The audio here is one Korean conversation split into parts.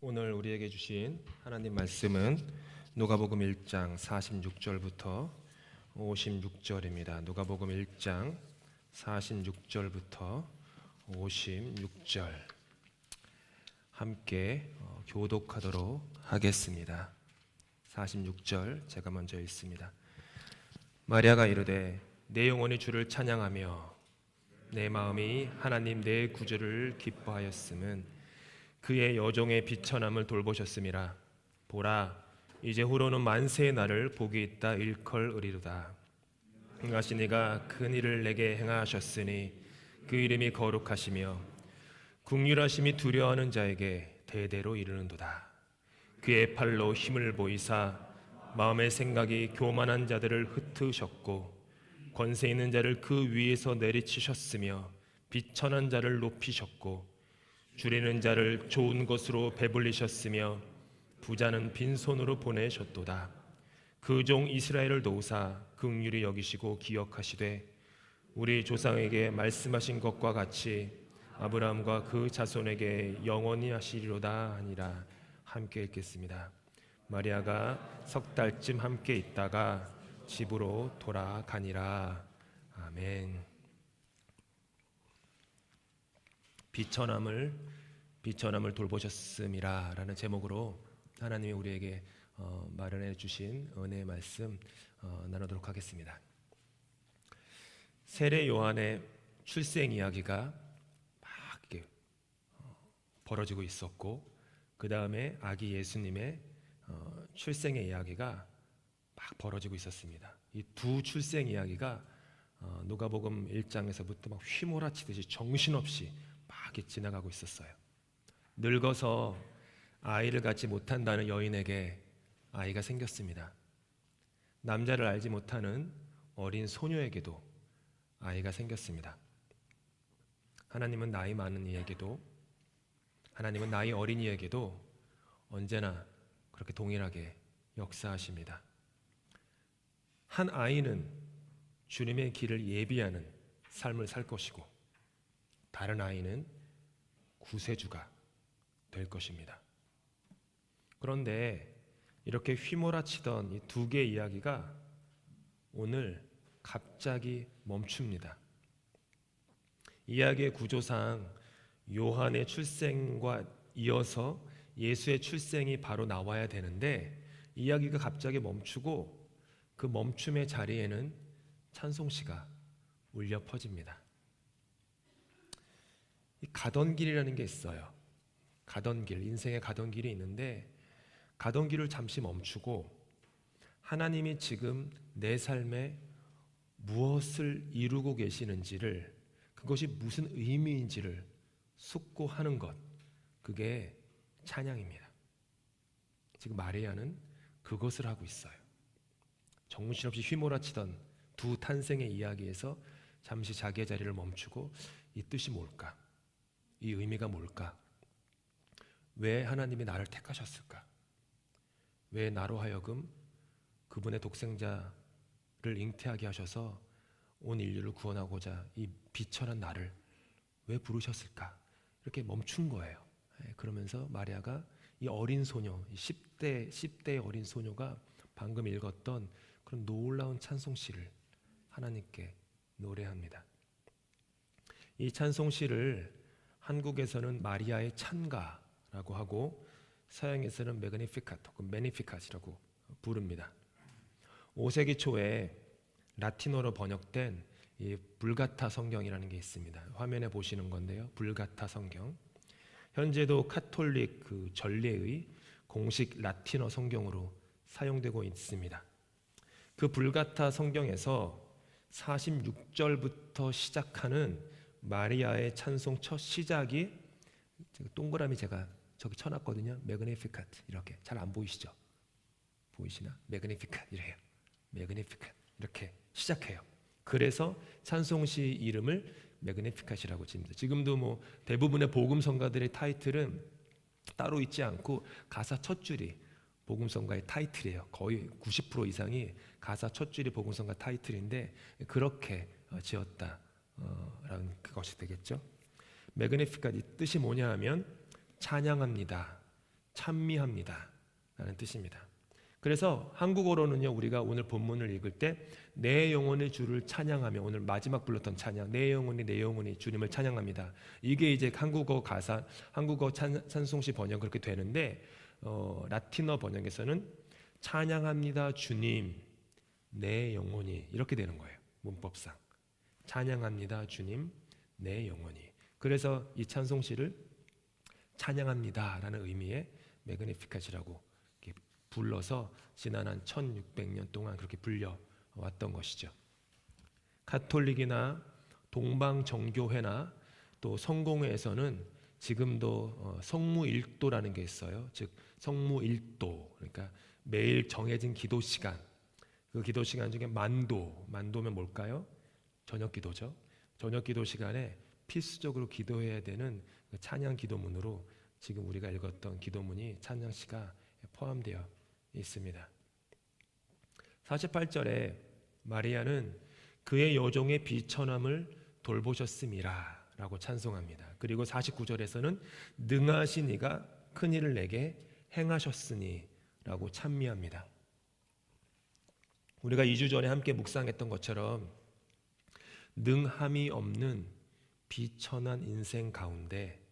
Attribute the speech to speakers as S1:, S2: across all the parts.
S1: 오늘 우리에게 주신 하나님 말씀은 누가복음 1장 46절부터 56절입니다. 누가복음 1장 46절부터 56절 함께 교독하도록 하겠습니다. 46절 제가 먼저 읽습니다. 마리아가 이르되 내 영혼이 주를 찬양하며 내 마음이 하나님 내 구주를 기뻐하였음은 그의 여종의 비천함을 돌보셨음이라. 보라, 이제 후로는 만세의 날을 복이 있다 일컬으리로다. 행하시니가 큰 일을 내게 행하셨으니 그 이름이 거룩하시며 긍휼하심이 두려워하는 자에게 대대로 이르는도다. 그의 팔로 힘을 보이사 마음의 생각이 교만한 자들을 흩으셨고 권세 있는 자를 그 위에서 내리치셨으며 비천한 자를 높이셨고 줄이는 자를 좋은 것으로 배불리셨으며 부자는 빈손으로 보내셨도다. 그 종 이스라엘을 도우사 긍휼히 여기시고 기억하시되 우리 조상에게 말씀하신 것과 같이 아브라함과 그 자손에게 영원히 하시리로다 하니라. 함께 읽겠습니다. 마리아가 석 달쯤 함께 있다가 집으로 돌아가니라. 아멘. 비천함을 돌보셨음이라 라는 제목으로 하나님이 우리에게 마련해 주신 은혜의 말씀 나누도록 하겠습니다. 세례 요한의 출생 이야기가 막 이렇게 벌어지고 있었고, 그 다음에 아기 예수님의 출생의 이야기가 막 벌어지고 있었습니다. 이 두 출생 이야기가 누가복음 1장에서부터 막 휘몰아치듯이 정신없이 막 이렇게 지나가고 있었어요. 늙어서 아이를 갖지 못한다는 여인에게 아이가 생겼습니다. 남자를 알지 못하는 어린 소녀에게도 아이가 생겼습니다. 하나님은 나이 많은 이에게도, 하나님은 나이 어린 이에게도 언제나 그렇게 동일하게 역사하십니다. 한 아이는 주님의 길을 예비하는 삶을 살 것이고, 다른 아이는 구세주가 될 것입니다. 그런데 이렇게 휘몰아치던 이 두 개의 이야기가 오늘 갑자기 멈춥니다. 이야기의 구조상 요한의 출생과 이어서 예수의 출생이 바로 나와야 되는데 이야기가 갑자기 멈추고 그 멈춤의 자리에는 찬송시가 울려 퍼집니다. 이 가던 길이라는 게 있어요. 가던 길, 인생의 가던 길이 있는데 가던 길을 잠시 멈추고 하나님이 지금 내 삶에 무엇을 이루고 계시는지를, 그것이 무슨 의미인지를 숙고하는 것, 그게 찬양입니다. 지금 마리아는 그것을 하고 있어요. 정신없이 휘몰아치던 두 탄생의 이야기에서 잠시 자기의 자리를 멈추고 이 뜻이 뭘까? 이 의미가 뭘까? 왜 하나님이 나를 택하셨을까? 왜 나로 하여금 그분의 독생자를 잉태하게 하셔서 온 인류를 구원하고자 이 비천한 나를 왜 부르셨을까? 이렇게 멈춘 거예요. 그러면서 마리아가 이 어린 소녀, 10대의 어린 소녀가 방금 읽었던 그런 놀라운 찬송시를 하나님께 노래합니다. 이 찬송시를 한국에서는 마리아의 찬가라고 하고 서양에서는 매그니피카트 혹은 매니피카시라고 부릅니다. 5세기 초에 라틴어로 번역된 이 불가타 성경이라는 게 있습니다. 화면에 보시는 건데요. 불가타 성경. 현재도 카톨릭 그 전례의 공식 라틴어 성경으로 사용되고 있습니다. 그 불가타 성경에서 46절부터 시작하는 마리아의 찬송 첫 시작이 동그라미 제가 저기 쳐놨거든요. 매그니피카트. 이렇게 잘 안 보이시죠? 보이시나? 매그니피카트 이래요. 매그니피카트 이렇게 시작해요. 그래서 찬송시 이름을 매그니피카시라고 칩니다. 지금도 뭐 대부분의 복음성가들의 타이틀은 따로 있지 않고 가사 첫 줄이 복음성가의 타이틀이에요. 거의 90% 이상이 가사 첫 줄이 복음성가 타이틀인데 그렇게 지었다라는 그것이 되겠죠. 매그니피카트 이 뜻이 뭐냐 하면 찬양합니다, 찬미합니다 라는 뜻입니다. 그래서 한국어로는요, 우리가 오늘 본문을 읽을 때 내 영혼이 주를 찬양하며, 오늘 마지막 불렀던 찬양, 내 영혼이 주님을 찬양합니다. 이게 이제 한국어 가사, 한국어 찬송시 번역 그렇게 되는데, 라틴어 번역에서는 찬양합니다 주님 내 영혼이, 이렇게 되는 거예요. 문법상 찬양합니다 주님 내 영혼이. 그래서 이 찬송시를 찬양합니다 라는 의미의 매그니피캇이라고 불러서 지난 한 1600년 동안 그렇게 불려왔던 것이죠. 가톨릭이나 동방정교회나 또 성공회에서는 지금도 성무일도라는 게 있어요. 즉 성무일도, 그러니까 매일 정해진 기도 시간, 그 기도 시간 중에 만도면 뭘까요? 저녁 기도죠. 저녁 기도 시간에 필수적으로 기도해야 되는 그 찬양 기도문으로 지금 우리가 읽었던 기도문이, 찬양시가 포함되어 있습니다. 48절에 마리아는 그의 여종의 비천함을 돌보셨음이라 라고 찬송합니다. 그리고 49절에서는 능하신 이가 큰 일을 내게 행하셨으니 라고 찬미합니다. 우리가 2주 전에 함께 묵상했던 것처럼 능함이 없는 비천한 인생 가운데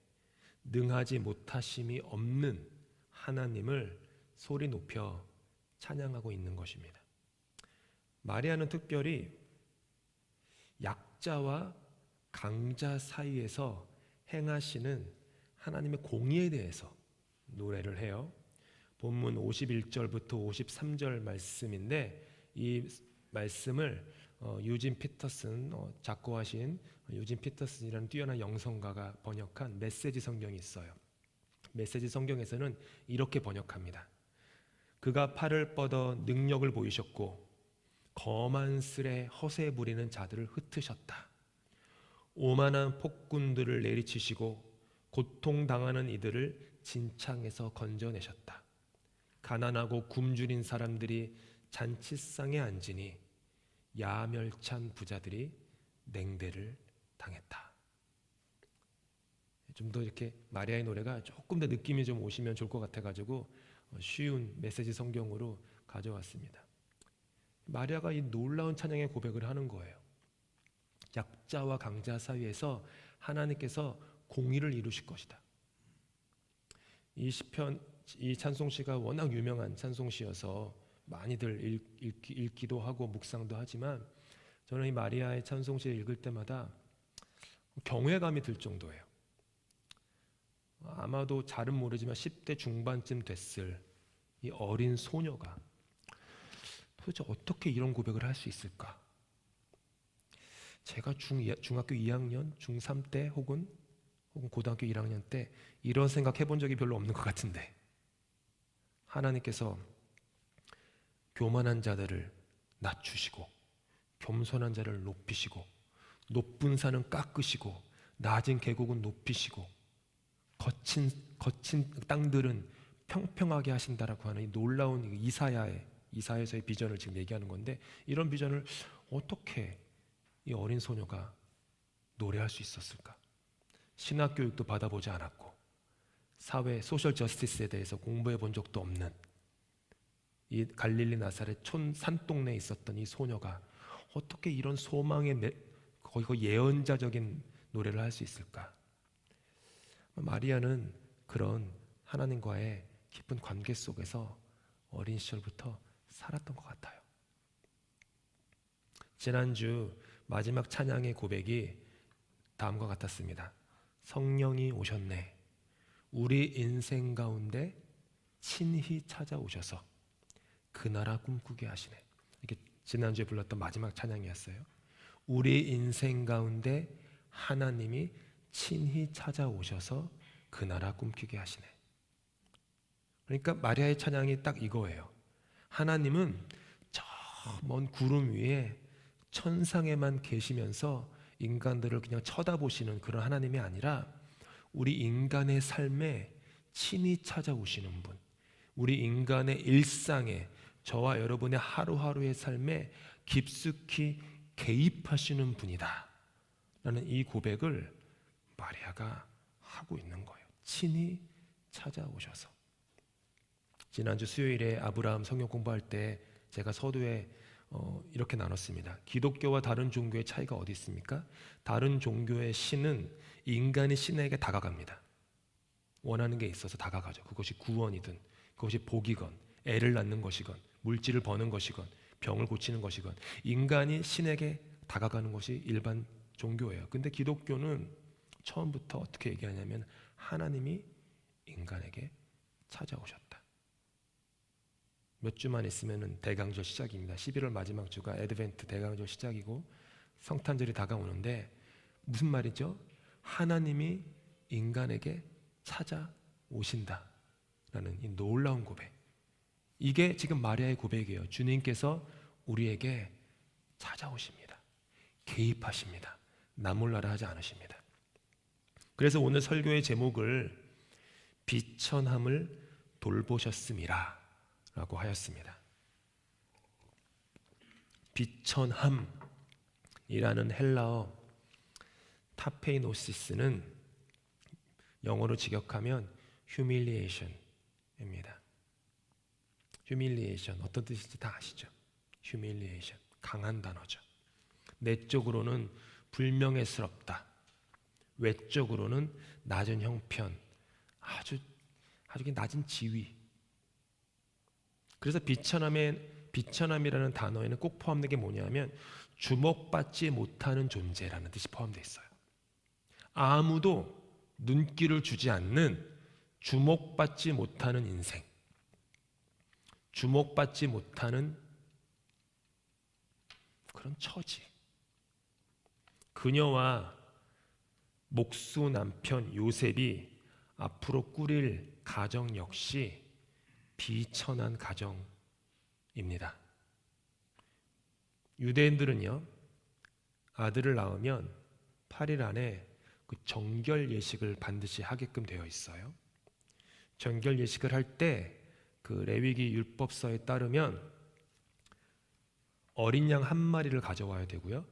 S1: 능하지 못하심이 없는 하나님을 소리 높여 찬양하고 있는 것입니다. 마리아는 특별히 약자와 강자 사이에서 행하시는 하나님의 공의에 대해서 노래를 해요. 본문 51절부터 53절 말씀인데, 이 말씀을 유진 피터슨, 작고하신 유진 피터슨이라는 뛰어난 영성가가 번역한 메시지 성경이 있어요. 메시지 성경에서는 이렇게 번역합니다. 그가 팔을 뻗어 능력을 보이셨고 거만 쓸에 허세 부리는 자들을 흩으셨다. 오만한 폭군들을 내리치시고 고통당하는 이들을 진창에서 건져내셨다. 가난하고 굶주린 사람들이 잔치상에 앉으니 야멸찬 부자들이 냉대를 당했다. 좀 더 이렇게 마리아의 노래가 조금 더 느낌이 좀 오시면 좋을 것 같아가지고 쉬운 메시지 성경으로 가져왔습니다. 마리아가 이 놀라운 찬양의 고백을 하는 거예요. 약자와 강자 사이에서 하나님께서 공의를 이루실 것이다. 이 시편, 이 찬송시가 워낙 유명한 찬송시여서 많이들 읽기도 하고 묵상도 하지만, 저는 이 마리아의 찬송시를 읽을 때마다 경외감이 들 정도예요. 아마도 잘은 모르지만 10대 중반쯤 됐을 이 어린 소녀가 도대체 어떻게 이런 고백을 할 수 있을까? 제가 중학교 2학년, 중3 때 혹은 고등학교 1학년 때 이런 생각 해본 적이 별로 없는 것 같은데, 하나님께서 교만한 자들을 낮추시고 겸손한 자를 높이시고 높은 산은 깎으시고 낮은 계곡은 높이시고 거친 땅들은 평평하게 하신다라고 하는 이 놀라운 이사야서의 비전을 지금 얘기하는 건데, 이런 비전을 어떻게 이 어린 소녀가 노래할 수 있었을까? 신학 교육도 받아보지 않았고 사회 소셜 저스티스에 대해서 공부해 본 적도 없는 이 갈릴리 나사렛 산동네에 있었던 이 소녀가 어떻게 이런 소망의 거의 예언자적인 노래를 할 수 있을까? 마리아는 그런 하나님과의 깊은 관계 속에서 어린 시절부터 살았던 것 같아요. 지난주 마지막 찬양의 고백이 다음과 같았습니다. 성령이 오셨네. 우리 인생 가운데 친히 찾아오셔서 그 나라 꿈꾸게 하시네. 이게 지난주에 불렀던 마지막 찬양이었어요. 우리 인생 가운데 하나님이 친히 찾아오셔서 그 나라 꿈꾸게 하시네. 그러니까 마리아의 찬양이 딱 이거예요. 하나님은 저 먼 구름 위에 천상에만 계시면서 인간들을 그냥 쳐다보시는 그런 하나님이 아니라 우리 인간의 삶에 친히 찾아오시는 분, 우리 인간의 일상에, 저와 여러분의 하루하루의 삶에 깊숙이 개입하시는 분이다 라는 이 고백을 마리아가 하고 있는 거예요. 친히 찾아오셔서. 지난주 수요일에 아브라함 성경 공부할 때 제가 서두에 이렇게 나눴습니다. 기독교와 다른 종교의 차이가 어디 있습니까? 다른 종교의 신은 인간이 신에게 다가갑니다. 원하는 게 있어서 다가가죠. 그것이 구원이든 그것이 복이건 애를 낳는 것이건 물질을 버는 것이건 병을 고치는 것이건 인간이 신에게 다가가는 것이 일반 종교예요. 근데 기독교는 처음부터 어떻게 얘기하냐면 하나님이 인간에게 찾아오셨다. 몇 주만 있으면 대강절 시작입니다. 11월 마지막 주가 애드벤트 대강절 시작이고 성탄절이 다가오는데 무슨 말이죠? 하나님이 인간에게 찾아오신다라는 이 놀라운 고백. 이게 지금 마리아의 고백이에요. 주님께서 우리에게 찾아오십니다. 개입하십니다. 나 몰라라 하지 않으십니다. 그래서 오늘 설교의 제목을 비천함을 돌보셨음이라 라고 하였습니다. 비천함이라는 헬라어 타페이노시스는 영어로 직역하면 humiliation입니다. humiliation 어떤 뜻인지 다 아시죠? humiliation 강한 단어죠. 내적으로는 불명예스럽다. 외적으로는 낮은 형편, 아주 낮은 지위. 그래서 비천함이라는 단어에는 꼭 포함된 게 뭐냐면 주목받지 못하는 존재라는 뜻이 포함되어 있어요. 아무도 눈길을 주지 않는 주목받지 못하는 인생, 주목받지 못하는 그런 처지. 그녀와 목수 남편 요셉이 앞으로 꾸릴 가정 역시 비천한 가정입니다. 유대인들은요, 아들을 낳으면 8일 안에 그 정결 예식을 반드시 하게끔 되어 있어요. 정결 예식을 할 때 그 레위기 율법서에 따르면 어린 양 한 마리를 가져와야 되고요.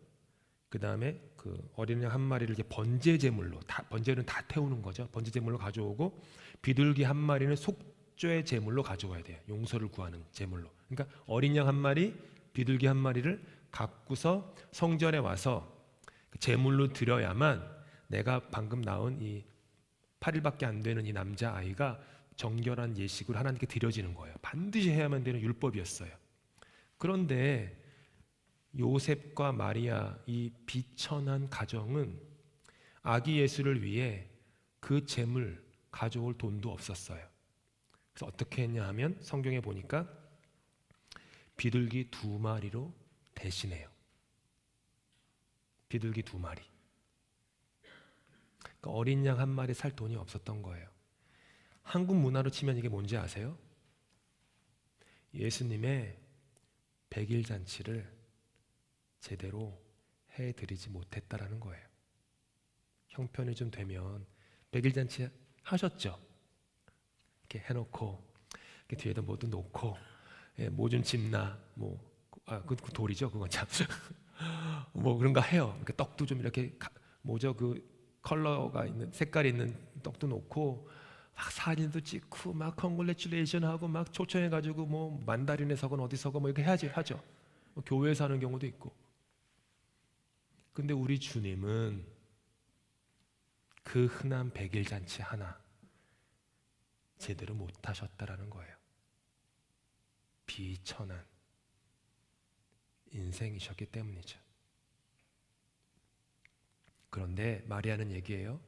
S1: 그 다음에 그 어린 양 한 마리를 이제 번제 제물로, 번제는 다 태우는 거죠. 번제 제물로 가져오고 비둘기 한 마리는 속죄 제물로 가져와야 돼요. 용서를 구하는 제물로. 그러니까 어린 양 한 마리, 비둘기 한 마리를 갖고서 성전에 와서 제물로 드려야만 내가 방금 낳은 이 8일밖에 안 되는 이 남자 아이가 정결한 예식을 하나님께 드려지는 거예요. 반드시 해야만 되는 율법이었어요. 그런데 요셉과 마리아 이 비천한 가정은 아기 예수를 위해 그 제물 가져올 돈도 없었어요. 그래서 어떻게 했냐 하면 성경에 보니까 비둘기 2마리로 대신해요. 비둘기 2마리. 그러니까 어린 양 한 마리 살 돈이 없었던 거예요. 한국 문화로 치면 이게 뭔지 아세요? 예수님의 100일 잔치를 제대로 해드리지 못했다라는 거예요. 형편이 좀 되면 100일 잔치 하셨죠? 이렇게 해놓고 이렇게 뒤에다 뭐도 놓고 뭐 좀 집나 그 돌이죠 그건 참 뭐 그런가 해요. 그러니까 떡도 좀 이렇게 뭐죠 그 컬러가 있는 색깔이 있는 떡도 놓고 막 사진도 찍고 막 컨글레츄레이션 하고 막 초청해가지고 뭐 만다린에서건 어디서건 뭐 이렇게 하죠. 뭐 교회에서 하는 경우도 있고. 근데 우리 주님은 그 흔한 100일 잔치 하나 제대로 못 하셨다라는 거예요. 비천한 인생이셨기 때문이죠. 그런데 마리아는 얘기해요.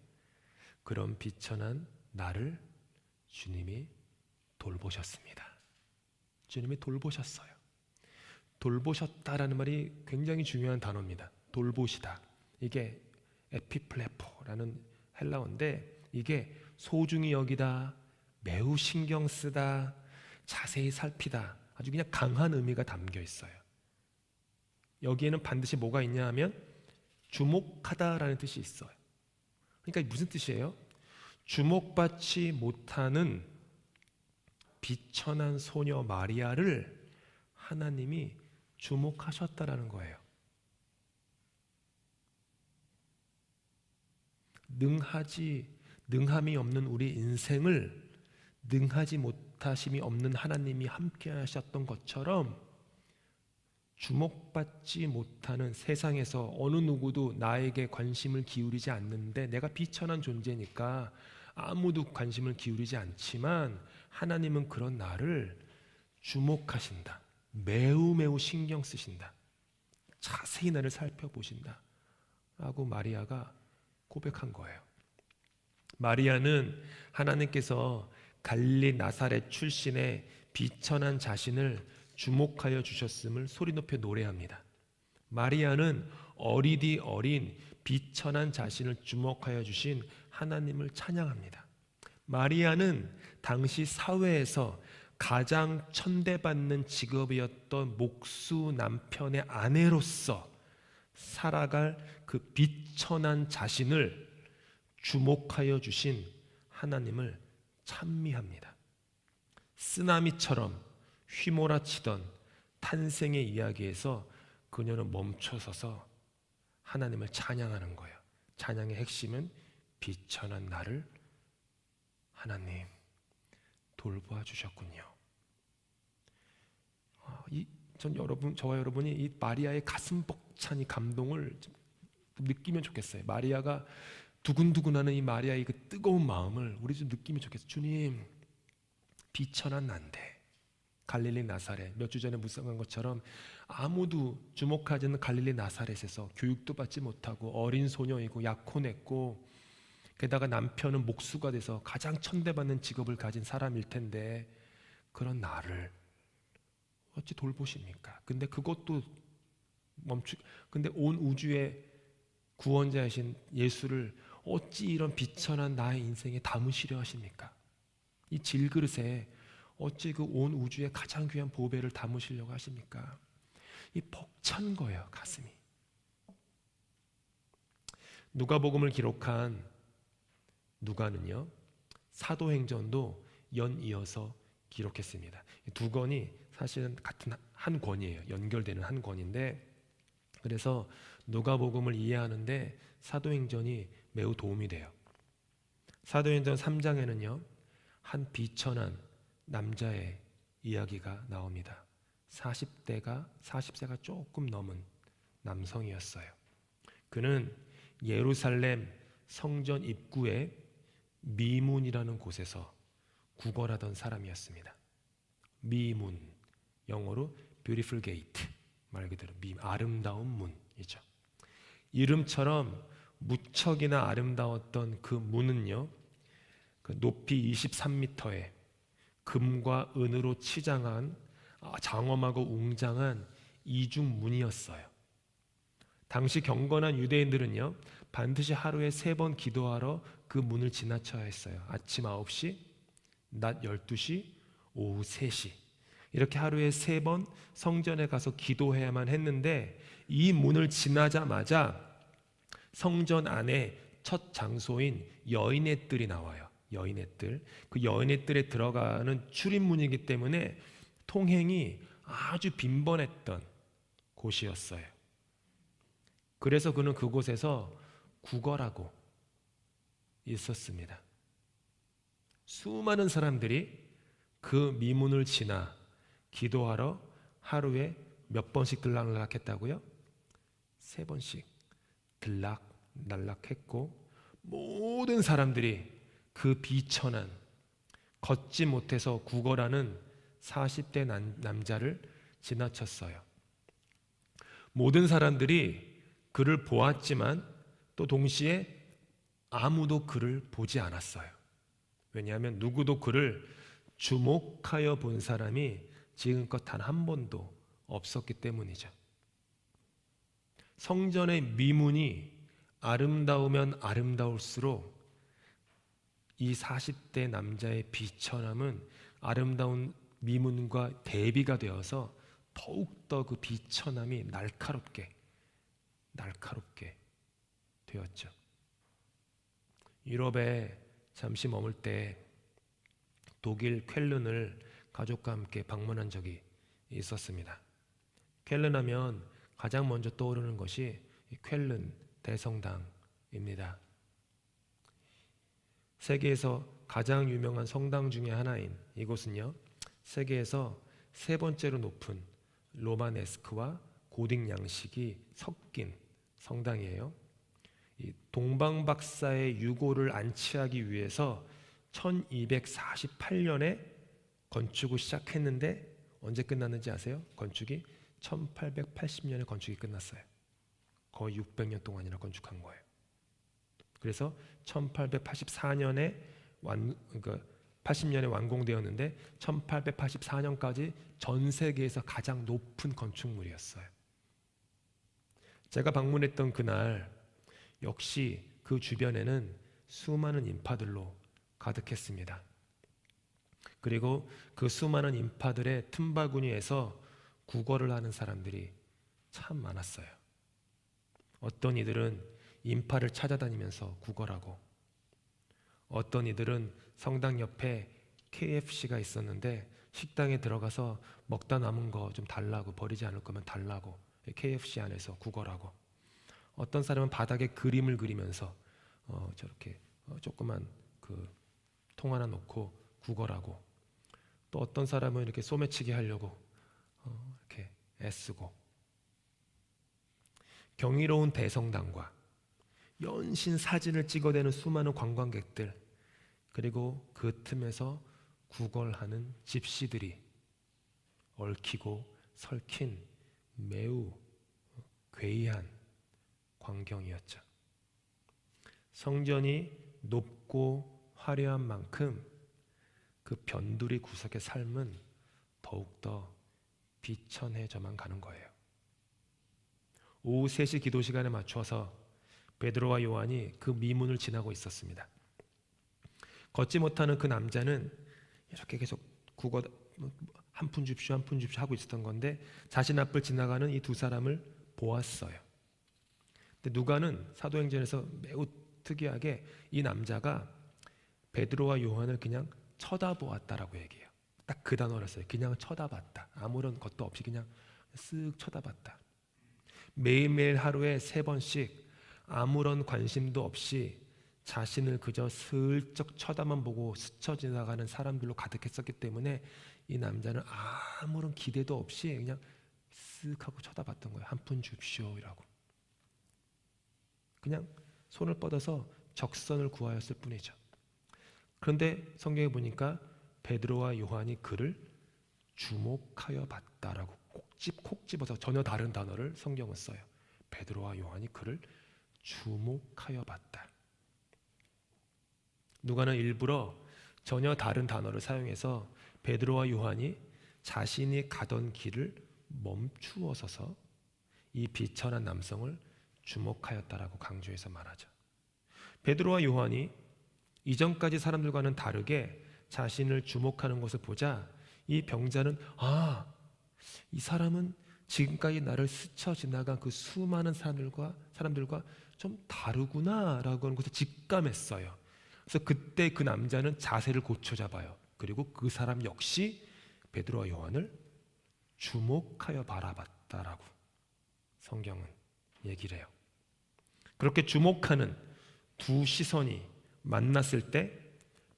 S1: 그런 비천한 나를 주님이 돌보셨습니다. 주님이 돌보셨어요. 돌보셨다라는 말이 굉장히 중요한 단어입니다. 돌보시다. 이게 에피플레포라는 헬라어인데 이게 소중히 여기다, 매우 신경 쓰다, 자세히 살피다. 아주 그냥 강한 의미가 담겨 있어요. 여기에는 반드시 뭐가 있냐 하면 주목하다라는 뜻이 있어요. 그러니까 무슨 뜻이에요? 주목받지 못하는 비천한 소녀 마리아를 하나님이 주목하셨다라는 거예요. 능함이 없는 우리 인생을 능하지 못하심이 없는 하나님이 함께 하셨던 것처럼 주목받지 못하는 세상에서 어느 누구도 나에게 관심을 기울이지 않는데, 내가 비천한 존재니까 아무도 관심을 기울이지 않지만 하나님은 그런 나를 주목하신다. 매우 매우 신경 쓰신다. 자세히 나를 살펴보신다 라고 마리아가 고백한 거예요. 마리아는 하나님께서 갈릴리 나사렛 출신의 비천한 자신을 주목하여 주셨음을 소리 높여 노래합니다. 마리아는 어리디 어린 비천한 자신을 주목하여 주신 하나님을 찬양합니다. 마리아는 당시 사회에서 가장 천대받는 직업이었던 목수 남편의 아내로서 살아갈 그 비천한 자신을 주목하여 주신 하나님을 찬미합니다. 쓰나미처럼 휘몰아치던 탄생의 이야기에서 그녀는 멈춰서서 하나님을 찬양하는 거예요. 찬양의 핵심은 비천한 나를 하나님 돌보아 주셨군요. 저와 여러분이 이 마리아의 가슴 벅찬 이 감동을 느끼면 좋겠어요. 마리아가 두근두근하는 이 마리아의 그 뜨거운 마음을 우리 좀 느끼면 좋겠어요. 주님, 비천한 난데 갈릴리 나사렛, 몇 주 전에 묵상한 것처럼 아무도 주목하지 않는 갈릴리 나사렛에서 교육도 받지 못하고 어린 소녀이고 약혼했고, 게다가 남편은 목수가 돼서 가장 천대받는 직업을 가진 사람일 텐데 그런 나를 어찌 돌보십니까? 근데 그것도 근데 온 우주의 구원자이신 예수를 어찌 이런 비천한 나의 인생에 담으시려 하십니까? 이 질그릇에 어찌 그 온 우주의 가장 귀한 보배를 담으시려고 하십니까? 이 벅찬 거예요, 가슴이. 누가복음을 기록한 누가는요, 사도행전도 연이어서 기록했습니다. 두 권이 사실은 같은 한 권이에요. 연결되는 한 권인데, 그래서 누가복음을 이해하는데 사도행전이 매우 도움이 돼요. 사도행전 3장에는요, 한 비천한 남자의 이야기가 나옵니다. 40세가 조금 넘은 남성이었어요. 그는 예루살렘 성전 입구에 미문이라는 곳에서 구걸하던 사람이었습니다. 미문, 영어로 beautiful gate, 말 그대로 아름다운 문이죠. 이름처럼 무척이나 아름다웠던 그 문은요, 그 높이 23m에 금과 은으로 치장한 장엄하고 웅장한 이중문이었어요. 당시 경건한 유대인들은요, 반드시 하루에 3번 기도하러 그 문을 지나쳐야 했어요. 아침 9시, 낮 12시, 오후 3시. 이렇게 하루에 3번 성전에 가서 기도해야만 했는데, 이 문을 지나자마자 성전 안에 첫 장소인 여인의 뜰이 나와요. 여인의 뜰. 그 여인의 뜰에 들어가는 출입문이기 때문에 통행이 아주 빈번했던 곳이었어요. 그래서 그는 그곳에서 구걸하고 있었습니다. 수많은 사람들이 그 미문을 지나 기도하러 하루에 몇 번씩 들락날락했다고요? 3번씩 들락날락했고, 모든 사람들이 그 비천한, 걷지 못해서 구걸하는 40대 남자를 지나쳤어요. 모든 사람들이 그를 보았지만 또 동시에 아무도 그를 보지 않았어요. 왜냐하면 누구도 그를 주목하여 본 사람이 지금껏 단 한 번도 없었기 때문이죠. 성전의 미문이 아름다우면 아름다울수록 이 40대 남자의 비천함은 아름다운 미문과 대비가 되어서 더욱더 그 비천함이 날카롭게 되었죠. 유럽에 잠시 머물 때 독일 쾰른을 가족과 함께 방문한 적이 있었습니다. 쾰른 하면 가장 먼저 떠오르는 것이 쾰른 대성당입니다. 세계에서 가장 유명한 성당 중에 하나인 이곳은요, 세계에서 세 번째로 높은 로마네스크와 고딕 양식이 섞인 성당이에요. 이 동방박사의 유고를 안치하기 위해서 1248년에 건축을 시작했는데 언제 끝났는지 아세요? 건축이 1880년에 건축이 끝났어요. 거의 600년 동안이나 건축한 거예요. 그래서 1884년에 80년에 완공되었는데 1884년까지 전 세계에서 가장 높은 건축물이었어요. 제가 방문했던 그날 역시 그 주변에는 수많은 인파들로 가득했습니다. 그리고 그 수많은 인파들의 틈바구니에서 구걸을 하는 사람들이 참 많았어요. 어떤 이들은 인파를 찾아다니면서 구걸하고, 어떤 이들은 성당 옆에 KFC가 있었는데 식당에 들어가서 먹다 남은 거 좀 달라고, 버리지 않을 거면 달라고 KFC 안에서 구걸하고, 어떤 사람은 바닥에 그림을 그리면서 저렇게 조그만 그 통 하나 놓고 구걸하고, 또 어떤 사람은 이렇게 소매치기 하려고 이렇게 애쓰고, 경이로운 대성당과 연신 사진을 찍어대는 수많은 관광객들, 그리고 그 틈에서 구걸하는 집시들이 얽히고 설킨 매우 괴이한 광경이었죠. 성전이 높고 화려한 만큼 그 변두리 구석의 삶은 더욱더 비천해져만 가는 거예요. 오후 3시 기도 시간에 맞춰서 베드로와 요한이 그 미문을 지나고 있었습니다. 걷지 못하는 그 남자는 이렇게 계속 국어 한 푼 줍쇼 한 푼 줍쇼 하고 있었던 건데, 자신 앞을 지나가는 이 두 사람을 보았어요. 근데 누가는 사도행전에서 매우 특이하게 이 남자가 베드로와 요한을 그냥 쳐다보았다라고 얘기해요. 딱 그 단어를 써요. 그냥 쳐다봤다. 아무런 것도 없이 그냥 쓱 쳐다봤다. 매일매일 하루에 3번씩 아무런 관심도 없이 자신을 그저 슬쩍 쳐다만 보고 스쳐 지나가는 사람들로 가득했었기 때문에 이 남자는 아무런 기대도 없이 그냥 쓱 하고 쳐다봤던 거예요. 한 푼 줍시오라고. 그냥 손을 뻗어서 적선을 구하였을 뿐이죠. 그런데 성경에 보니까 베드로와 요한이 그를 주목하여 봤다라고 콕 집어서 전혀 다른 단어를 성경은 써요. 베드로와 요한이 그를 주목하여 봤다. 누가는 일부러 전혀 다른 단어를 사용해서 베드로와 요한이 자신이 가던 길을 멈추어 서서 이 비천한 남성을 주목하였다라고 강조해서 말하죠. 베드로와 요한이 이전까지 사람들과는 다르게 자신을 주목하는 것을 보자 이 병자는 이 사람은 지금까지 나를 스쳐 지나간 그 수많은 사람들과 좀 다르구나라고 하는 것을 직감했어요. 그래서 그때 그 남자는 자세를 고쳐잡아요. 그리고 그 사람 역시 베드로와 요한을 주목하여 바라봤다라고 성경은 얘기를 해요. 그렇게 주목하는 두 시선이 만났을 때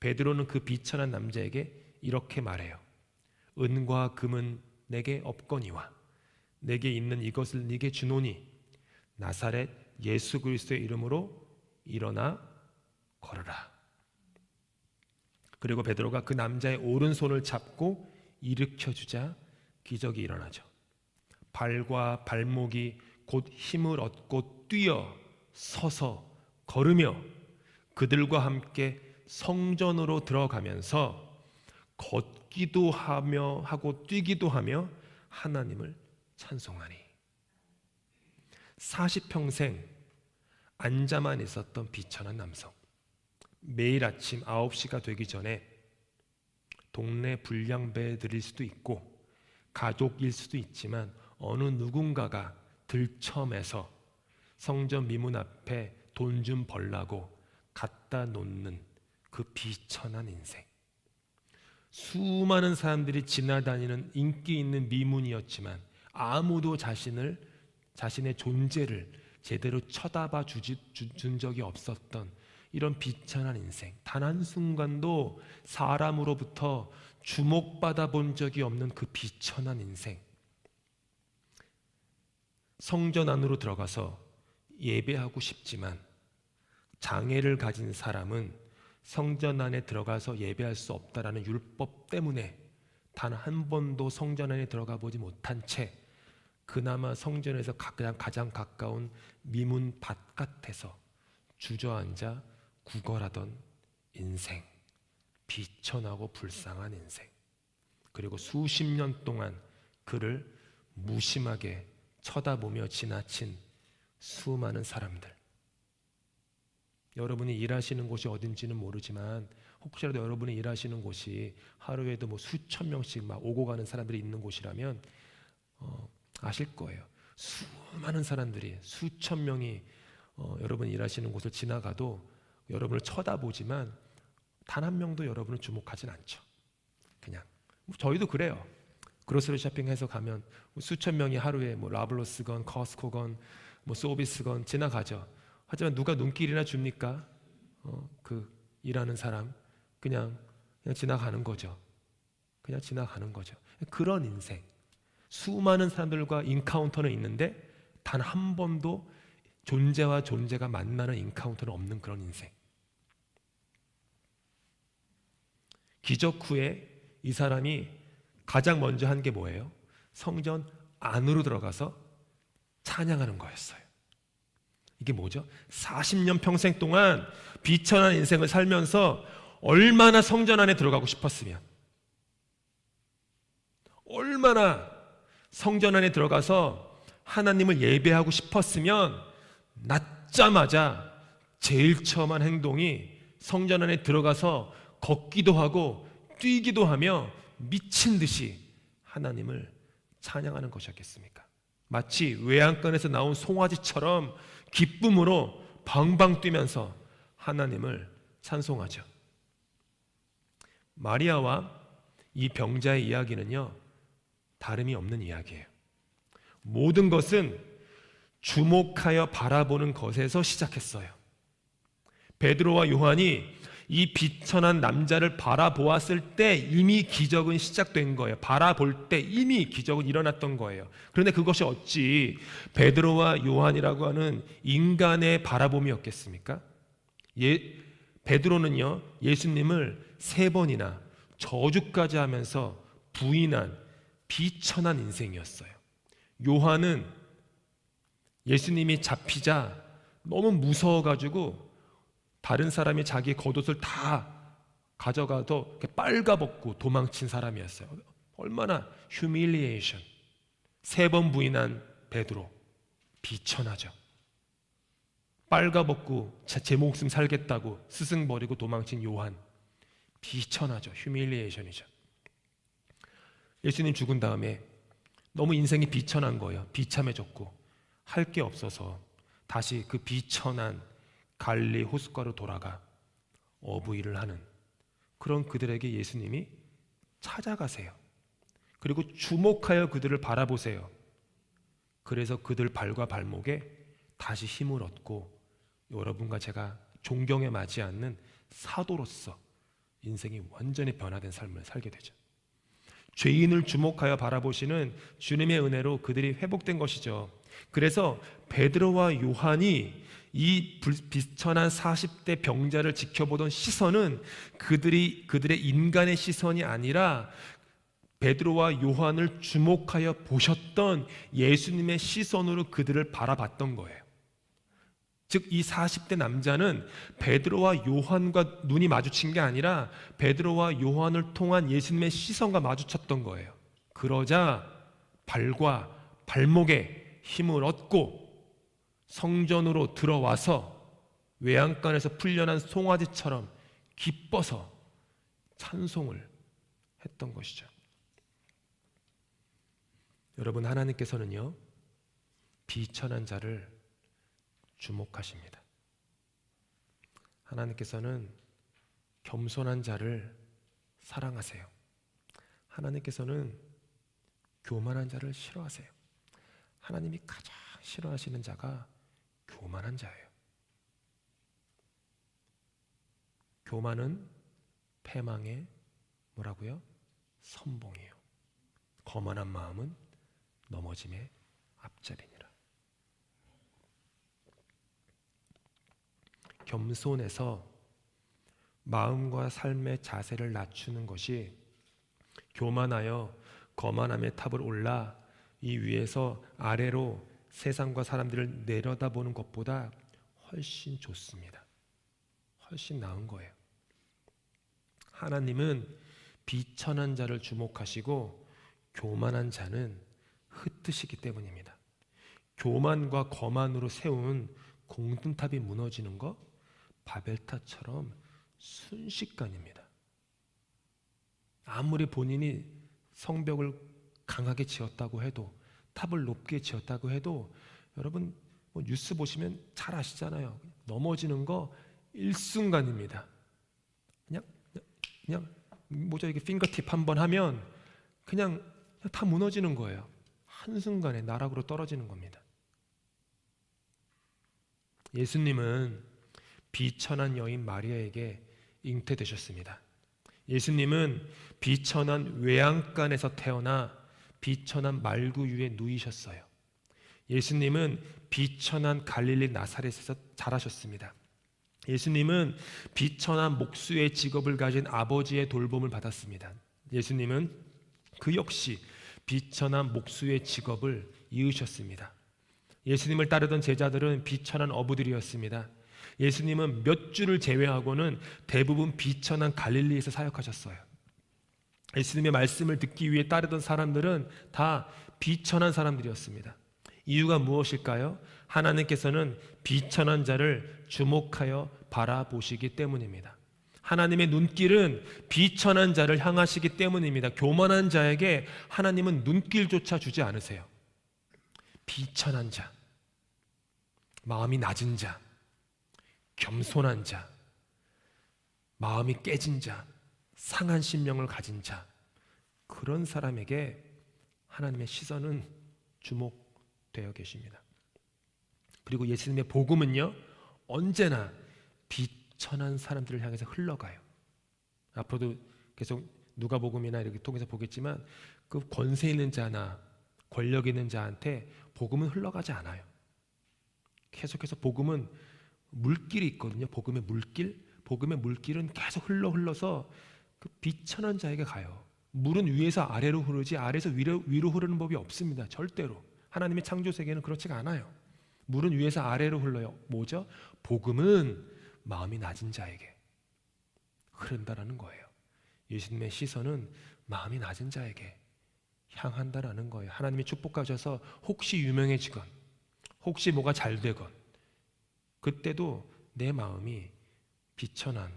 S1: 베드로는 그 비천한 남자에게 이렇게 말해요. 은과 금은 내게 없거니와 내게 있는 이것을 네게 주노니 나사렛 예수 그리스도의 이름으로 일어나 걸으라. 그리고 베드로가 그 남자의 오른손을 잡고 일으켜주자 기적이 일어나죠. 발과 발목이 곧 힘을 얻고 뛰어 서서 걸으며 그들과 함께 성전으로 들어가면서 걷기도 하고 뛰기도 하며 하나님을 찬송하니. 40평생 앉아만 있었던 비천한 남성, 매일 아침 9시가 되기 전에 동네 불량배들일 수도 있고 가족일 수도 있지만 어느 누군가가 들쳐매서 성전 미문 앞에 돈 좀 벌라고 갖다 놓는 그 비천한 인생. 수많은 사람들이 지나다니는 인기 있는 미문이었지만 아무도 자신의 존재를 제대로 쳐다봐 준 적이 없었던 이런 비천한 인생, 단 한순간도 사람으로부터 주목받아 본 적이 없는 그 비천한 인생, 성전 안으로 들어가서 예배하고 싶지만 장애를 가진 사람은 성전 안에 들어가서 예배할 수 없다라는 율법 때문에 단 한 번도 성전 안에 들어가 보지 못한 채 그나마 성전에서 가장 가까운 미문 바깥에서 주저앉아 구걸하던 인생, 비천하고 불쌍한 인생, 그리고 수십 년 동안 그를 무심하게 쳐다보며 지나친 수많은 사람들. 여러분이 일하시는 곳이 어딘지는 모르지만 혹시라도 여러분이 일하시는 곳이 하루에도 뭐 수천 명씩 막 오고 가는 사람들이 있는 곳이라면 아실 거예요. 수많은 사람들이, 수천 명이 여러분이 일하시는 곳을 지나가도 여러분을 쳐다보지만 단 한 명도 여러분을 주목하진 않죠. 그냥 저희도 그래요. 그로서리 쇼핑해서 가면 수천 명이 하루에 뭐 라블로스건 커스코건 뭐 소비스건 지나가죠. 하지만 누가 눈길이나 줍니까? 그 일하는 사람 그냥 지나가는 거죠. 그냥 지나가는 거죠. 그런 인생, 수많은 사람들과 인카운터는 있는데 단 한 번도 존재와 존재가 만나는 인카운터는 없는 그런 인생. 기적 후에 이 사람이 가장 먼저 한 게 뭐예요? 성전 안으로 들어가서 찬양하는 거였어요. 이게 뭐죠? 40년 평생 동안 비천한 인생을 살면서 얼마나 성전 안에 들어가고 싶었으면, 얼마나 성전 안에 들어가서 하나님을 예배하고 싶었으면 낳자마자 제일 처음 한 행동이 성전 안에 들어가서 걷기도 하고 뛰기도 하며 미친 듯이 하나님을 찬양하는 것이었겠습니까? 마치 외양간에서 나온 송아지처럼 기쁨으로 방방 뛰면서 하나님을 찬송하죠. 마리아와 이 병자의 이야기는요, 다름이 없는 이야기예요. 모든 것은 주목하여 바라보는 것에서 시작했어요. 베드로와 요한이 이 비천한 남자를 바라보았을 때 이미 기적은 시작된 거예요. 바라볼 때 이미 기적은 일어났던 거예요. 그런데 그것이 어찌 베드로와 요한이라고 하는 인간의 바라봄이었겠습니까? 베드로는요, 예수님을 3번이나 저주까지 하면서 부인한 비천한 인생이었어요. 요한은 예수님이 잡히자 너무 무서워가지고 다른 사람이 자기 겉옷을 다 가져가도 빨가벗고 도망친 사람이었어요. 얼마나 humiliation. 3번 부인한 베드로, 비천하죠. 빨가벗고 제 목숨 살겠다고 스승 버리고 도망친 요한, 비천하죠. humiliation이죠. 예수님 죽은 다음에 너무 인생이 비천한 거예요. 비참해졌고 할 게 없어서 다시 그 비천한 갈릴리 호숫가로 돌아가 어부일을 하는 그런 그들에게 예수님이 찾아가세요. 그리고 주목하여 그들을 바라보세요. 그래서 그들 발과 발목에 다시 힘을 얻고 여러분과 제가 존경에 맞지 않는 사도로서 인생이 완전히 변화된 삶을 살게 되죠. 죄인을 주목하여 바라보시는 주님의 은혜로 그들이 회복된 것이죠. 그래서 베드로와 요한이 이 비천한 40대 병자를 지켜보던 시선은 그들의 인간의 시선이 아니라 베드로와 요한을 주목하여 보셨던 예수님의 시선으로 그들을 바라봤던 거예요. 즉 이 40대 남자는 베드로와 요한과 눈이 마주친 게 아니라 베드로와 요한을 통한 예수님의 시선과 마주쳤던 거예요. 그러자 발과 발목에 힘을 얻고 성전으로 들어와서 외양간에서 풀려난 송아지처럼 기뻐서 찬송을 했던 것이죠. 여러분, 하나님께서는요, 비천한 자를 주목하십니다. 하나님께서는 겸손한 자를 사랑하세요. 하나님께서는 교만한 자를 싫어하세요. 하나님이 가장 싫어하시는 자가 교만한 자예요. 교만은 패망의 뭐라고요? 선봉이에요. 거만한 마음은 넘어짐의 앞자리니라. 겸손해서 마음과 삶의 자세를 낮추는 것이 교만하여 거만함의 탑을 올라 이 위에서 아래로 세상과 사람들을 내려다보는 것보다 훨씬 좋습니다. 훨씬 나은 거예요. 하나님은 비천한 자를 주목하시고 교만한 자는 흩으시기 때문입니다. 교만과 거만으로 세운 공든탑이 무너지는 것 바벨탑처럼 순식간입니다. 아무리 본인이 성벽을 강하게 지었다고 해도, 탑을 높게 지었다고 해도, 여러분 뭐 뉴스 보시면 잘 아시잖아요. 넘어지는 거 일순간입니다. 그냥 뭐죠, 이게 핑거팁 한번 하면 그냥 다 무너지는 거예요. 한순간에 나락으로 떨어지는 겁니다. 예수님은 비천한 여인 마리아에게 잉태되셨습니다. 예수님은 비천한 외양간에서 태어나 비천한 말구유에 누이셨어요. 예수님은 비천한 갈릴리 나사렛에서 자라셨습니다. 예수님은 비천한 목수의 직업을 가진 아버지의 돌봄을 받았습니다. 예수님은 그 역시 비천한 목수의 직업을 이으셨습니다. 예수님을 따르던 제자들은 비천한 어부들이었습니다. 예수님은 몇 주를 제외하고는 대부분 비천한 갈릴리에서 사역하셨어요. 예수님의 말씀을 듣기 위해 따르던 사람들은 다 비천한 사람들이었습니다. 이유가 무엇일까요? 하나님께서는 비천한 자를 주목하여 바라보시기 때문입니다. 하나님의 눈길은 비천한 자를 향하시기 때문입니다. 교만한 자에게 하나님은 눈길조차 주지 않으세요. 비천한 자, 마음이 낮은 자, 겸손한 자, 마음이 깨진 자, 상한 심령을 가진 자, 그런 사람에게 하나님의 시선은 주목되어 계십니다. 그리고 예수님의 복음은요, 언제나 비천한 사람들을 향해서 흘러가요. 앞으로도 계속 누가복음이나 이렇게 통해서 보겠지만 그 권세 있는 자나 권력 있는 자한테 복음은 흘러가지 않아요. 계속해서 복음은 물길이 있거든요. 복음의 물길. 복음의 물길은 계속 흘러서 그 비천한 자에게 가요. 물은 위에서 아래로 흐르지 아래에서 위로 흐르는 법이 없습니다. 절대로. 하나님의 창조 세계는 그렇지가 않아요. 물은 위에서 아래로 흘러요. 뭐죠? 복음은 마음이 낮은 자에게 흐른다라는 거예요. 예수님의 시선은 마음이 낮은 자에게 향한다라는 거예요. 하나님이 축복하셔서 혹시 유명해지건 혹시 뭐가 잘 되건 그때도 내 마음이 비천함을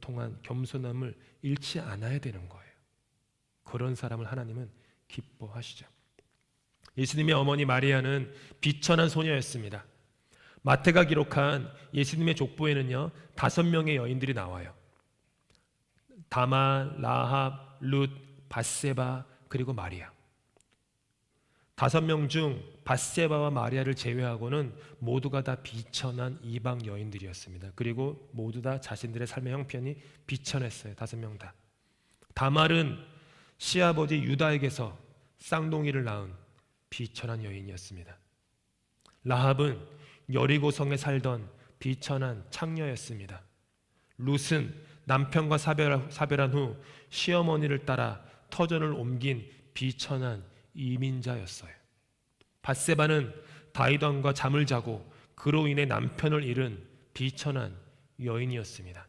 S1: 통한 겸손함을 잃지 않아야 되는 거예요. 그런 사람을 하나님은 기뻐하시죠. 예수님의 어머니 마리아는 비천한 소녀였습니다. 마태가 기록한 예수님의 족보에는요 5명의 여인들이 나와요. 다말, 라합, 룻, 밧세바 그리고 마리아. 5명 중 밧세바와 마리아를 제외하고는 모두가 다 비천한 이방 여인들이었습니다. 그리고 모두 다 자신들의 삶의 형편이 비천했어요. 5명 다. 다말은 시아버지 유다에게서 쌍둥이를 낳은 비천한 여인이었습니다. 라합은 여리고성에 살던 비천한 창녀였습니다. 룻은 남편과 사별한 후 시어머니를 따라 터전을 옮긴 비천한 이민자였어요. 밧세바는 다윗 왕과 잠을 자고 그로 인해 남편을 잃은 비천한 여인이었습니다.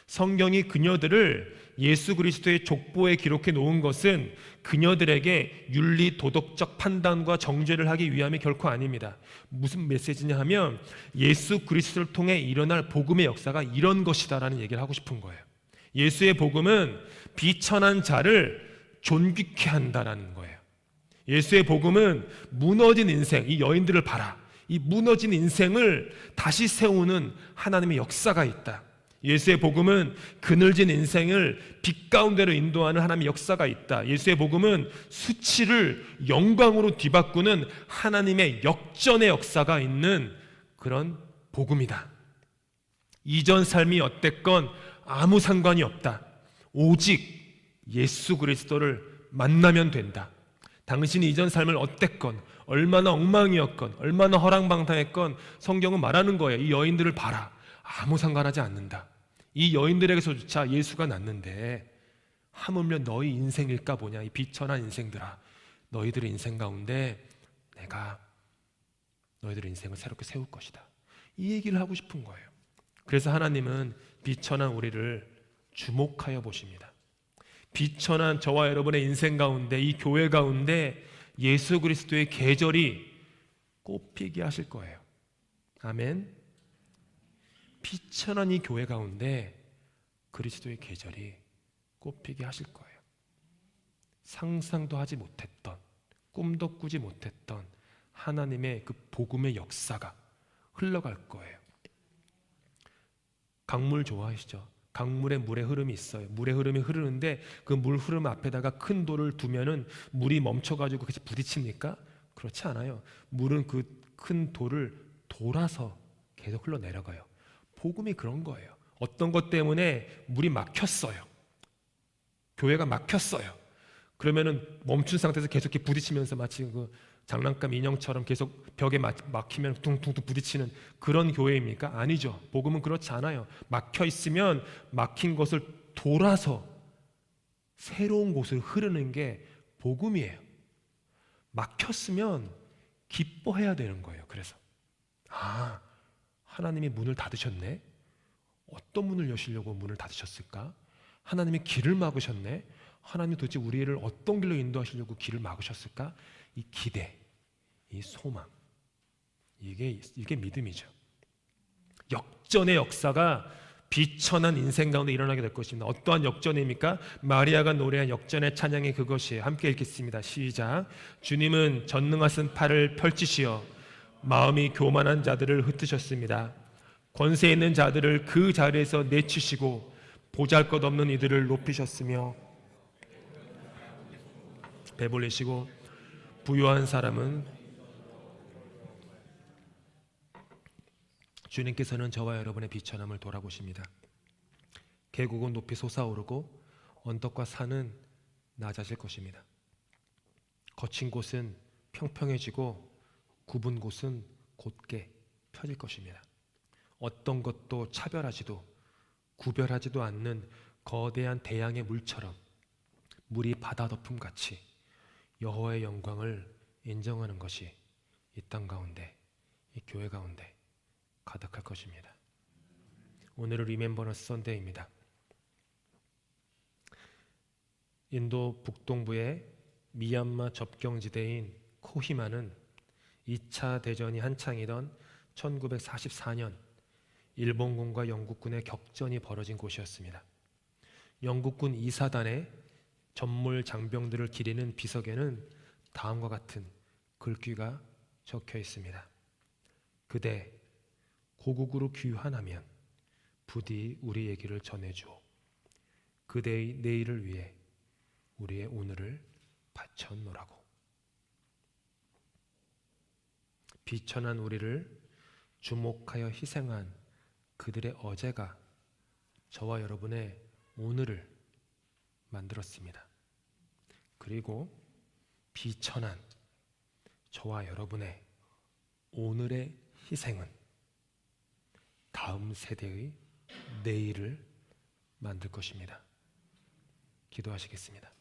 S1: 성경이 그녀들을 예수 그리스도의 족보에 기록해 놓은 것은 그녀들에게 윤리 도덕적 판단과 정죄를 하기 위함이 결코 아닙니다. 무슨 메시지냐 하면 예수 그리스도를 통해 일어날 복음의 역사가 이런 것이다라는 얘기를 하고 싶은 거예요. 예수의 복음은 비천한 자를 존귀케 한다라는 거예요. 예수의 복음은 무너진 인생, 이 여인들을 봐라. 이 무너진 인생을 다시 세우는 하나님의 역사가 있다. 예수의 복음은 그늘진 인생을 빛 가운데로 인도하는 하나님의 역사가 있다. 예수의 복음은 수치를 영광으로 뒤바꾸는 하나님의 역전의 역사가 있는 그런 복음이다. 이전 삶이 어땠건 아무 상관이 없다. 오직 예수 그리스도를 만나면 된다. 당신이 이전 삶을 어땠건, 얼마나 엉망이었건, 얼마나 허랑방탕했건 성경은 말하는 거예요. 이 여인들을 봐라. 아무 상관하지 않는다. 이 여인들에게서조차 예수가 났는데 하물며 너희 인생일까 보냐. 이 비천한 인생들아, 너희들의 인생 가운데 내가 너희들의 인생을 새롭게 세울 것이다. 이 얘기를 하고 싶은 거예요. 그래서 하나님은 비천한 우리를 주목하여 보십니다. 비천한 저와 여러분의 인생 가운데, 이 교회 가운데 예수 그리스도의 계절이 꽃피게 하실 거예요. 아멘. 비천한 이 교회 가운데 그리스도의 계절이 꽃피게 하실 거예요. 상상도 하지 못했던, 꿈도 꾸지 못했던 하나님의 그 복음의 역사가 흘러갈 거예요. 강물 좋아하시죠? 강물에 물의 흐름이 있어요. 물의 흐름이 흐르는데 그 물 흐름 앞에다가 큰 돌을 두면은 물이 멈춰가지고 같이 부딪힙니까? 그렇지 않아요. 물은 그 큰 돌을 돌아서 계속 흘러내려가요. 복음이 그런 거예요. 어떤 것 때문에 물이 막혔어요. 교회가 막혔어요. 그러면은 멈춘 상태에서 계속 이렇게 부딪히면서 마치 그 장난감 인형처럼 계속 벽에 막히면 둥둥둥 부딪히는 그런 교회입니까? 아니죠. 복음은 그렇지 않아요. 막혀 있으면 막힌 것을 돌아서 새로운 곳을 흐르는 게 복음이에요. 막혔으면 기뻐해야 되는 거예요. 그래서 하나님이 문을 닫으셨네. 어떤 문을 여시려고 문을 닫으셨을까? 하나님이 길을 막으셨네. 하나님이 도대체 우리를 어떤 길로 인도하시려고 길을 막으셨을까? 이 기대, 이 소망, 이게 믿음이죠. 역전의 역사가 비천한 인생 가운데 일어나게 될 것입니다. 어떠한 역전입니까? 마리아가 노래한 역전의 찬양이 그것이에요. 함께 읽겠습니다. 시작. 주님은 전능하신 팔을 펼치시어 마음이 교만한 자들을 흩으셨습니다. 권세 있는 자들을 그 자리에서 내치시고 보잘것없는 이들을 높이셨으며 배불리시고 부유한 사람은 주님께서는 저와 여러분의 비천함을 돌아보십니다. 계곡은 높이 솟아오르고 언덕과 산은 낮아질 것입니다. 거친 곳은 평평해지고 굽은 곳은 곧게 펴질 것입니다. 어떤 것도 차별하지도 구별하지도 않는 거대한 대양의 물처럼 물이 바다 덮음같이 여호와의 영광을 인정하는 것이 이 땅 가운데, 이 교회 가운데 가득할 것입니다. 오늘은 리멤버런스 선데이입니다. 인도 북동부의 미얀마 접경지대인 코히마는 2차 대전이 한창이던 1944년 일본군과 영국군의 격전이 벌어진 곳이었습니다. 영국군 2사단의 전몰 장병들을 기리는 비석에는 다음과 같은 글귀가 적혀 있습니다. 그대 고국으로 귀환하면 부디 우리 얘기를 전해주오. 그대의 내일을 위해 우리의 오늘을 바쳐놓으라고. 비천한 우리를 주목하여 희생한 그들의 어제가 저와 여러분의 오늘을 만들었습니다. 그리고 비천한 저와 여러분의 오늘의 희생은 다음 세대의 내일을 만들 것입니다. 기도하시겠습니다.